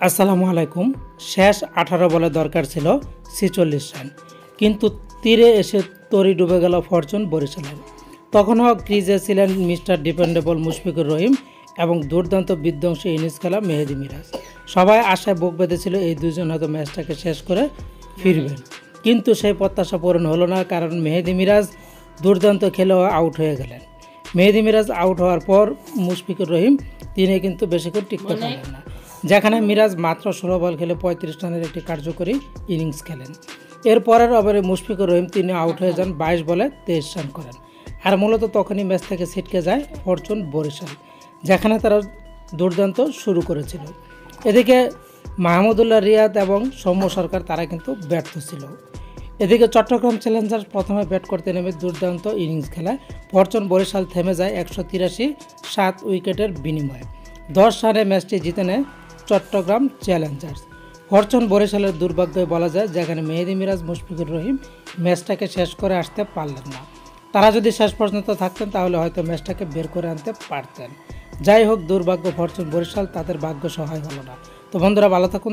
আসসালামু আলাইকুম। শেষ 18 বলে দরকার ছিল 46 রান, কিন্তু তীরে এসে তরি ডুবে গেল ফরচুন বরিশালের। তখনও ক্রিজে ছিলেন মিস্টার ডিপেন্ডেবল মুশফিকুর রহিম এবং দুর্দান্ত বিধ্বংসী ইনিংস খেলা মেহেদী মিরাজ। সবাই আশায় বুক বেঁধেছিল এই দুজন হয়তো ম্যাচটাকে শেষ করে ফিরবেন, কিন্তু সেই প্রত্যাশা পূরণ হলো না, কারণ মেহেদী মিরাজ দুর্দান্ত খেলেও আউট হয়ে গেলেন। মেহেদী মিরাজ আউট হওয়ার পর মুশফিকুর রহিম তিনি কিন্তু বেশিক্ষণ টিকতে পারলেন না, যেখানে মিরাজ মাত্র 16 বল খেলে 35 রানের একটি কার্যকরী ইনিংস খেলেন। এর পরের ওভারে মুশফিকুর রহিম তিনি আউট হয়ে যান, 22 বলে 23 রান করেন। আর মূলত তখনই ম্যাচ থেকে ছিটকে যায় ফরচুন বরিশাল, যেখানে তারা দুর্দান্ত শুরু করেছিল। এদিকে মাহমুদুল্লাহ রিয়াদ এবং সৌম্য সরকার তারা কিন্তু ব্যর্থ ছিল। এদিকে চট্টগ্রাম চ্যালেঞ্জার্স প্রথমে ব্যাট করতে নেমে দুর্দান্ত ইনিংস খেলায় ফরচুন বরিশাল থেমে যায় 183 7 উইকেটের বিনিময়ে। 10 রানে ম্যাচটি জিতে নেয় চট্টগ্রাম চ্যালেঞ্জার্স। ফরচুন বরিশালের দুর্ভাগ্যই বলা যায়, যেখানে মেহেদী মিরাজ মুশফিকুর রহিম ম্যাচটাকে শেষ করে আসতে পারলেন না। তারা যদি শেষ পর্যন্ত থাকতেন তাহলে হয়তো ম্যাচটাকে বের করে আনতে পারতেন। যাই হোক, দুর্ভাগ্য ফরচুন বরিশাল, তাদের ভাগ্য সহায় হলো না। তো বন্ধুরা, ভালো থাকুন।